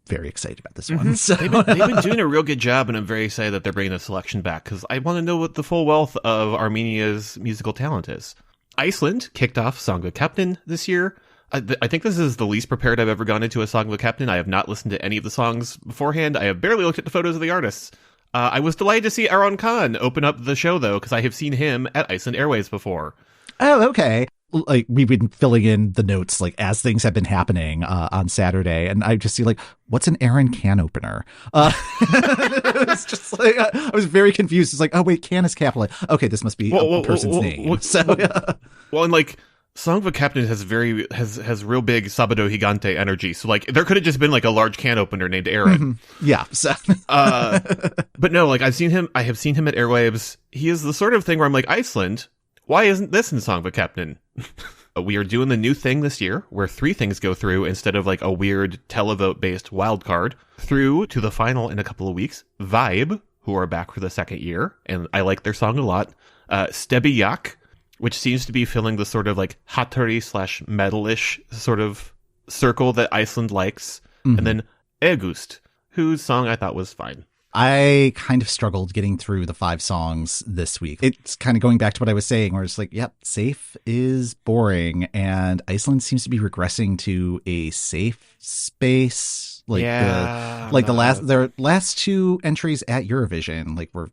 [SPEAKER 2] very excited about this one. So.
[SPEAKER 1] They've been doing a real good job, and I'm very excited that they're bringing the selection back because I want to know what the full wealth of Armenia's musical talent is. Iceland kicked off Song of a Captain this year. I think this is the least prepared I've ever gone into a Song of a Captain. I have not listened to any of the songs beforehand. I have barely looked at the photos of the artists. I was delighted to see Aron Khan open up the show, though, because I have seen him at Iceland Airways before.
[SPEAKER 2] Oh, okay. Like, we've been filling in the notes, like, as things have been happening on Saturday, and I just see, like, what's an Aaron can opener? It's just like, I was very confused. It's like, oh, wait, can is capital. Okay, this must be a person's name.
[SPEAKER 1] Well, and, like, Song of a Captain has real big Sabado Gigante energy, so, like, there could have just been, like, a large can opener named Aaron.
[SPEAKER 2] Yeah. So.
[SPEAKER 1] But no, like, I have seen him at Airwaves. He is the sort of thing where I'm like, Iceland, why isn't this in Song of a Captain? We are doing the new thing this year where 3 things go through instead of like a weird televote based wild card through to the final in a couple of weeks. Vibe, who are back for the 2nd year, and I like their song a lot. Stebiak, which seems to be filling the sort of like Hatari / metalish sort of circle that Iceland likes. And then Egust, whose song I thought was fine.
[SPEAKER 2] I kind of struggled getting through the 5 songs this week. It's kind of going back to what I was saying, where it's like, yep, safe is boring, and Iceland seems to be regressing to a safe space. Like their last 2 entries at Eurovision, like, were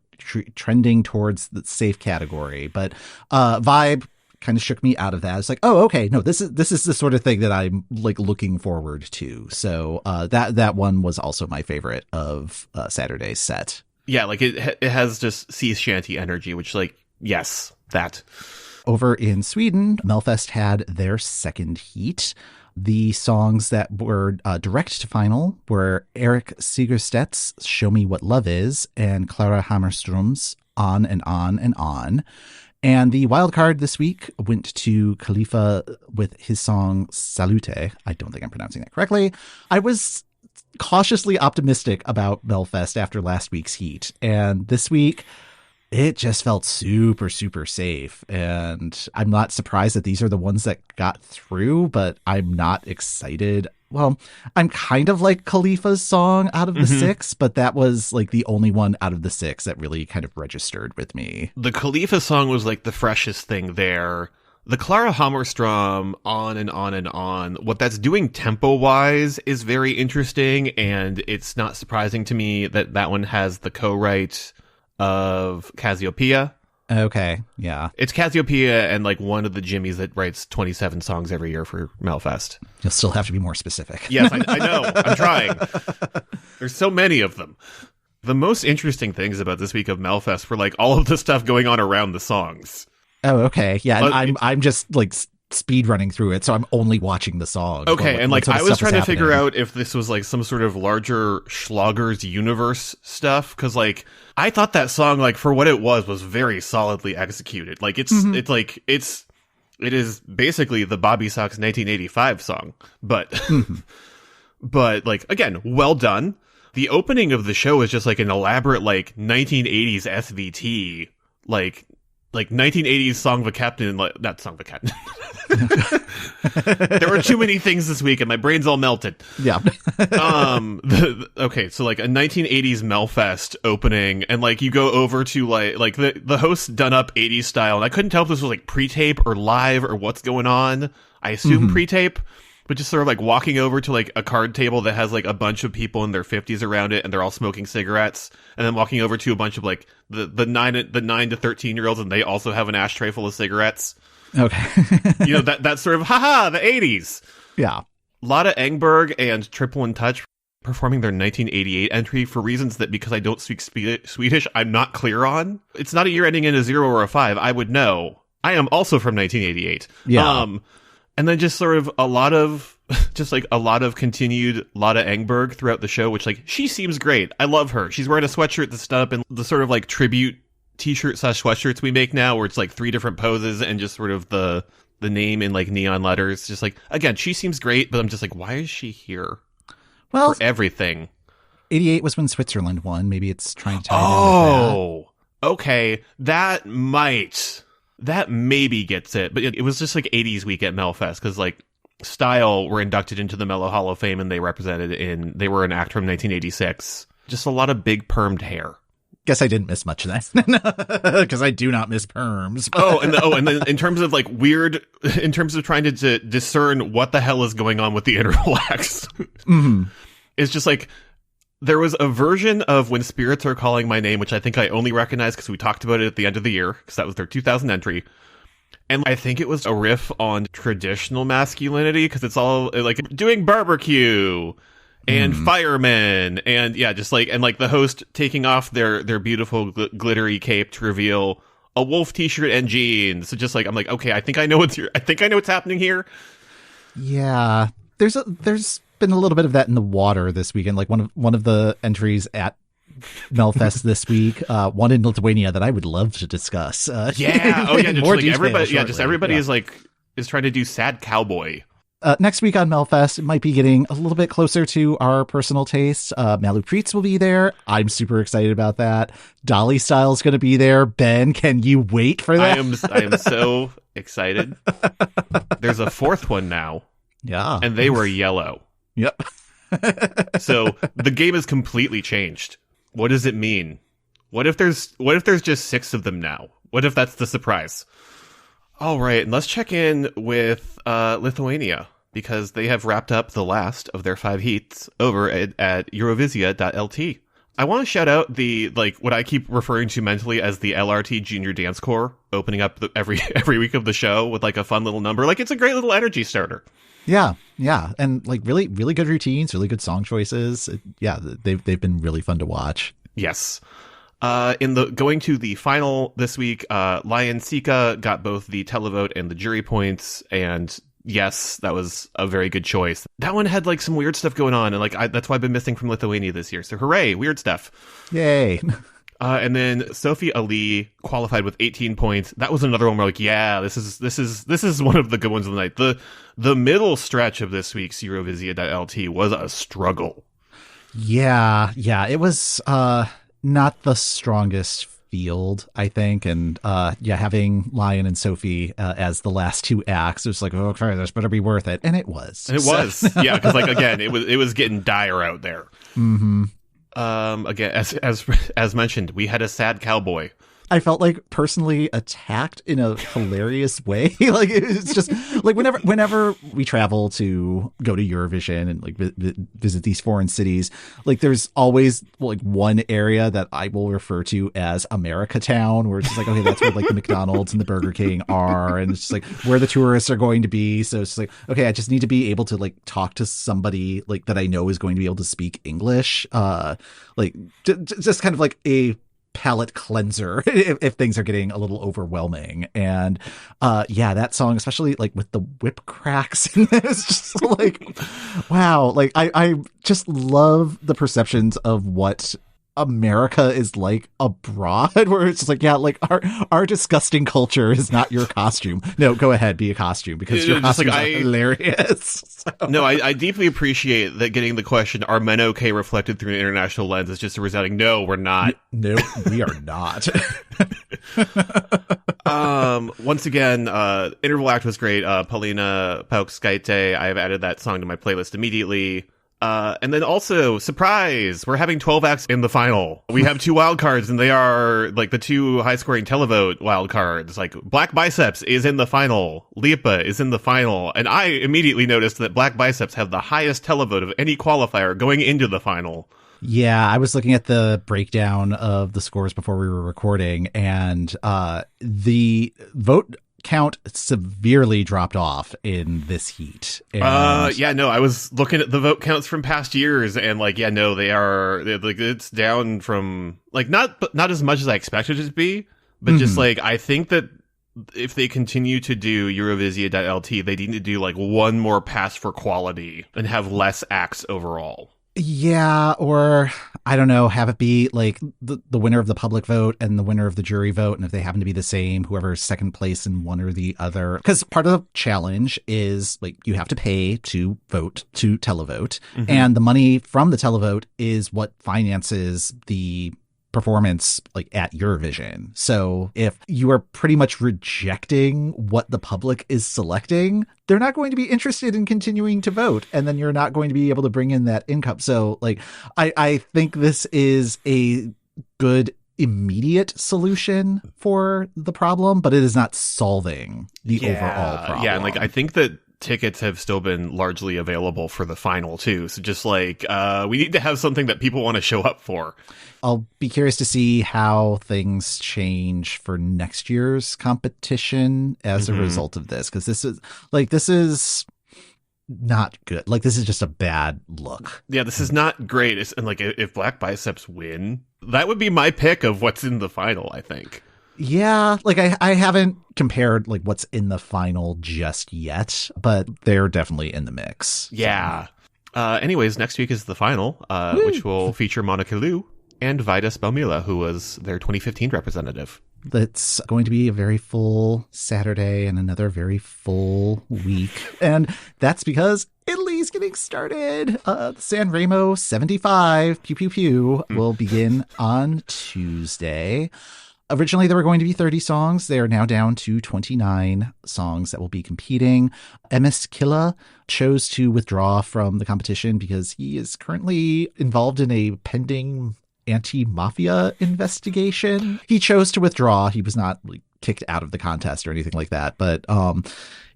[SPEAKER 2] trending towards the safe category, but Vibe kind of shook me out of that. It's like, oh, okay, no, this is the sort of thing that I'm like looking forward to. So that one was also my favorite of Saturday's set.
[SPEAKER 1] Yeah, like it has just sea shanty energy, which, like, yes, that.
[SPEAKER 2] Over in Sweden, Melfest had their 2nd heat. The songs that were direct to final were Erik Segerstedt's Show Me What Love Is and Clara Hammarström's On and On and On. And the wild card this week went to Khalifa with his song Salute. I don't think I'm pronouncing that correctly. I was cautiously optimistic about Melfest after last week's heat. And this week, it just felt super, super safe. And I'm not surprised that these are the ones that got through, but I'm not excited. Well, I'm kind of like Khalifa's song out of the 6, but that was like the only one out of the 6 that really kind of registered with me.
[SPEAKER 1] The Khalifa song was like the freshest thing there. The Clara Hammerstrom on and on and on. What that's doing tempo-wise is very interesting, and it's not surprising to me that that one has the co-write of Cassiopeia.
[SPEAKER 2] Okay, yeah.
[SPEAKER 1] It's Cassiopeia and like one of the Jimmies that writes 27 songs every year for Melfest.
[SPEAKER 2] You'll still have to be more specific.
[SPEAKER 1] Yes, I know. I'm trying. There's so many of them. The most interesting things about this week of Melfest were like all of the stuff going on around the songs.
[SPEAKER 2] Oh, okay. Yeah, and I'm just like speed running through it, so I'm only watching the song.
[SPEAKER 1] Okay, and like I was trying to figure
[SPEAKER 2] happening.
[SPEAKER 1] out if this was like some sort of larger Schlagers universe stuff, because like I thought that song, like for what it was very solidly executed. Like it is basically the Bobby Sox 1985 song, but but like again, well done. The opening of the show is just like an elaborate like 1980s SVT, like 1980s Song of a Captain, like not Song of a Captain. There were too many things this week and my brain's all melted.
[SPEAKER 2] Yeah.
[SPEAKER 1] Okay, so like a 1980s Melfest opening, and like you go over to like the host done up 80s style, and I couldn't tell if this was like pre-tape or live or what's going on. I assume pre-tape, but just sort of like walking over to like a card table that has like a bunch of people in their 50s around it, and they're all smoking cigarettes, and then walking over to a bunch of like the 9 to 13-year-olds, and they also have an ashtray full of cigarettes.
[SPEAKER 2] Okay.
[SPEAKER 1] You know, that's sort of haha, the 80s.
[SPEAKER 2] Yeah.
[SPEAKER 1] Lotta Engberg and Triple in Touch performing their 1988 entry for reasons that, because I don't speak Swedish, I'm not clear on. It's not a year ending in a 0 or a 5. I would know. I am also from 1988.
[SPEAKER 2] Yeah.
[SPEAKER 1] And then just sort of a lot of continued Lotta Engberg throughout the show, which like she seems great. I love her. She's wearing a sweatshirt that's done up in the sort of like tribute t-shirt / sweatshirts we make now, where it's like 3 different poses and just sort of the name in like neon letters. Just like, again, she seems great, but I'm just like, why is she here?
[SPEAKER 2] Well,
[SPEAKER 1] for everything.
[SPEAKER 2] 88 was when Switzerland won. Maybe it's trying to tie it in with that.
[SPEAKER 1] Okay. That maybe gets it, but it was just like 80s week at Melfest, because like Style were inducted into the Mellow Hall of Fame, and they were an act from 1986. Just a lot of big permed hair.
[SPEAKER 2] Guess I didn't miss much of that, because I do not miss perms.
[SPEAKER 1] And then in terms of like weird, in terms of trying to discern what the hell is going on with the interval acts, it's just like there was a version of When Spirits Are Calling My Name, which I think I only recognize because we talked about it at the end of the year, because that was their 2000 entry. And I think it was a riff on traditional masculinity, because it's all like doing barbecue and firemen, and yeah, just like, and like the host taking off their beautiful glittery cape to reveal a wolf t-shirt and jeans. So just like, I'm like, okay, I think I know what's happening here.
[SPEAKER 2] Yeah, there's been a little bit of that in the water this weekend. Like one of the entries at Melfest this week, one in Lithuania that I would love to discuss.
[SPEAKER 1] Just like everybody is trying to do sad cowboy.
[SPEAKER 2] Next week on Melfest, it might be getting a little bit closer to our personal taste. Malu Preetz will be there. I'm super excited about that. Dolly Style's going to be there. Ben, can you wait for that?
[SPEAKER 1] I am so excited. There's a 4th one now.
[SPEAKER 2] Yeah.
[SPEAKER 1] And they were yellow.
[SPEAKER 2] Yep.
[SPEAKER 1] So the game has completely changed. What does it mean? What if there's just 6 of them now? What if that's the surprise? All right, and let's check in with Lithuania, because they have wrapped up the last of their 5 heats over at Eurovisia.lt. I want to shout out the, like, what I keep referring to mentally as the LRT Junior Dance Corps, opening up every week of the show with like a fun little number. Like, it's a great little energy starter. Yeah,
[SPEAKER 2] and like really, really good routines, really good song choices. They've been really fun to watch.
[SPEAKER 1] Yes. Going to the final this week, Lion Sika got both the televote and the jury points, and yes, that was a very good choice. That one had like some weird stuff going on, and like that's why I've been missing from Lithuania this year. So hooray, weird stuff!
[SPEAKER 2] Yay!
[SPEAKER 1] And then Sophie Ali qualified with 18 points. That was another one where like, yeah, this is one of the good ones of the night. The middle stretch of this week's Eurovisia.lt was a struggle.
[SPEAKER 2] Yeah, it was not the strongest field, I think, and having Lion and Sophie as the last 2 acts, it was like, okay, this better be worth it, and it was.
[SPEAKER 1] Yeah, because like again, it was getting dire out there. Again, as mentioned, we had a sad cowboy.
[SPEAKER 2] I felt like personally attacked in a hilarious way. Like it's just like whenever we travel to go to Eurovision and like visit these foreign cities, like there's always like one area that I will refer to as America Town, where it's just like, okay, that's where like the McDonald's and the Burger King are, and it's just like where the tourists are going to be. So it's just like, okay, I just need to be able to like talk to somebody like that I know is going to be able to speak English, like just kind of like a palate cleanser if things are getting a little overwhelming. And that song, especially like with the whip cracks, it's just like, wow, like I just love the perceptions of what America is like abroad, where it's just like, yeah, like our disgusting culture is not your costume. No, go ahead, be a costume, because your costumes are hilarious. So.
[SPEAKER 1] No, I deeply appreciate that getting the question, are men okay reflected through an international lens, is just a resounding, no, we're not.
[SPEAKER 2] No, we are not.
[SPEAKER 1] Once again, Interval Act was great. Paulina Paukskaite, I have added that song to my playlist immediately. And then also, surprise, we're having 12 acts in the final. We have 2 wild cards, and they are like the 2 high-scoring televote wild cards. Like Black Biceps is in the final, Lipa is in the final, and I immediately noticed that Black Biceps have the highest televote of any qualifier going into the final.
[SPEAKER 2] Yeah, I was looking at the breakdown of the scores before we were recording, and the vote count severely dropped off in this heat. And
[SPEAKER 1] I was looking at the vote counts from past years, and like, yeah, no, they're like, it's down from like not as much as I expected it to be, but just like, I think that if they continue to do Eurovisia.lt, they need to do like one more pass for quality and have less acts overall.
[SPEAKER 2] Yeah, or I don't know, have it be like the winner of the public vote and the winner of the jury vote, and if they happen to be the same, whoever's second place in one or the other. Because part of the challenge is like you have to pay to vote, to televote, and the money from the televote is what finances the performance like at Eurovision. So if you are pretty much rejecting what the public is selecting, they're not going to be interested in continuing to vote, and then you're not going to be able to bring in that income. So like I think this is a good immediate solution for the problem, but it is not solving the overall problem.
[SPEAKER 1] Yeah, and like I think that tickets have still been largely available for the final too. So just like we need to have something that people want to show up for.
[SPEAKER 2] I'll be curious to see how things change for next year's competition as a result of this, because this is not good. Like, this is just a bad look.
[SPEAKER 1] Yeah, this is not great. And like, if Black Biceps win, that would be my pick of what's in the final, I think.
[SPEAKER 2] Yeah, like I haven't compared like what's in the final just yet, but they're definitely in the mix.
[SPEAKER 1] Yeah. So. Anyways, next week is the final, which will feature Monica Liu and Vidas Baumila, who was their 2015 representative.
[SPEAKER 2] That's going to be a very full Saturday and another very full week. And that's because Italy's getting started. Sanremo 75, pew, pew, pew, will begin on Tuesday. Originally, there were going to be 30 songs. They are now down to 29 songs that will be competing. Emis Killa chose to withdraw from the competition because he is currently involved in a pending anti-mafia investigation. He chose to withdraw. He was not like kicked out of the contest or anything like that. But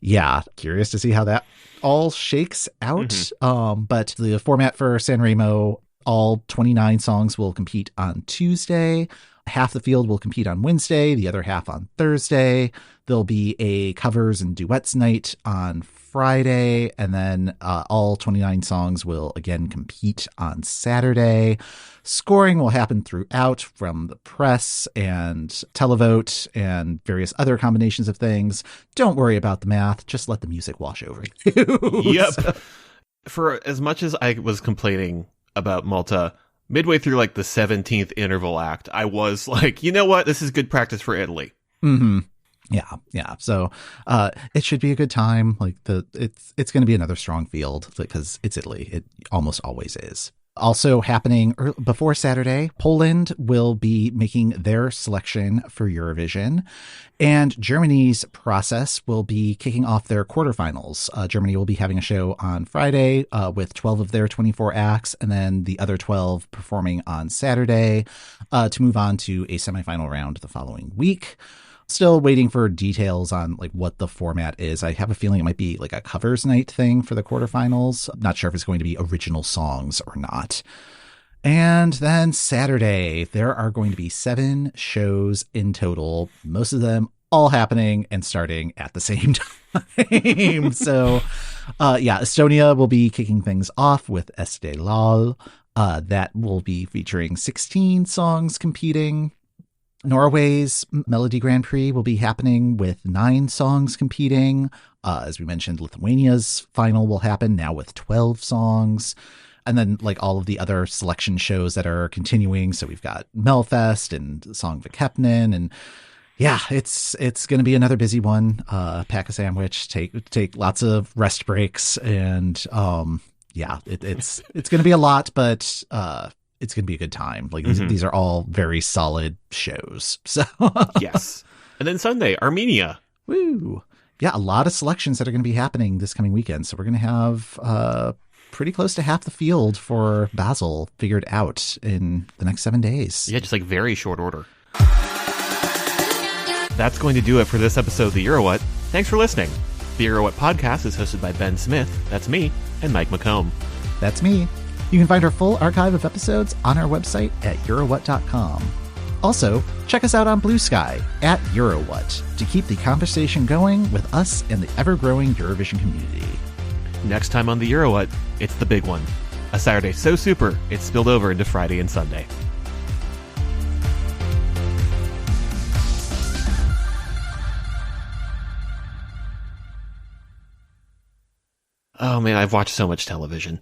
[SPEAKER 2] yeah, curious to see how that all shakes out. But the format for Sanremo, all 29 songs will compete on Tuesday. Half the field will compete on Wednesday, the other half on Thursday. There'll be a covers and duets night on Friday, and then all 29 songs will again compete on Saturday. Scoring will happen throughout from the press and televote and various other combinations of things. Don't worry about the math. Just let the music wash over you.
[SPEAKER 1] Yep. So. For as much as I was complaining about Malta, midway through like the 17th interval act, I was like, you know what? This is good practice for Italy.
[SPEAKER 2] Yeah. So it should be a good time. Like it's going to be another strong field because it's Italy. It almost always is. Also happening before Saturday, Poland will be making their selection for Eurovision, and Germany's process will be kicking off their quarterfinals. Germany will be having a show on Friday with 12 of their 24 acts, and then the other 12 performing on Saturday to move on to a semifinal round the following week. Still waiting for details on like what the format is. I have a feeling it might be like a covers night thing for the quarterfinals. I'm not sure if it's going to be original songs or not. And then Saturday, there are going to be 7 shows in total, most of them all happening and starting at the same time. So, Estonia will be kicking things off with Este Lal. That will be featuring 16 songs competing. Norway's Melody Grand Prix will be happening with 9 songs competing. As we mentioned, Lithuania's final will happen now with 12 songs. And then like all of the other selection shows that are continuing. So we've got Melfest and Song Vikepnen. And yeah, it's going to be another busy one. Pack a sandwich, take lots of rest breaks. And it's going to be a lot, but it's going to be a good time. Like these are all very solid shows. So
[SPEAKER 1] yes. And then Sunday, Armenia.
[SPEAKER 2] Woo. Yeah, a lot of selections that are going to be happening this coming weekend. So we're going to have pretty close to half the field for Basel figured out in the next 7 days.
[SPEAKER 1] Yeah, just like very short order. That's going to do it for this episode of The Euro What. Thanks for listening. The Euro What podcast is hosted by Ben Smith, that's me, and Mike McComb.
[SPEAKER 2] That's me. You can find our full archive of episodes on our website at eurowhat.com. Also, check us out on Blue Sky at EuroWhat to keep the conversation going with us and the ever-growing Eurovision community.
[SPEAKER 1] Next time on The Euro What, it's the big one. A Saturday so super, it's spilled over into Friday and Sunday. Oh man, I've watched so much television.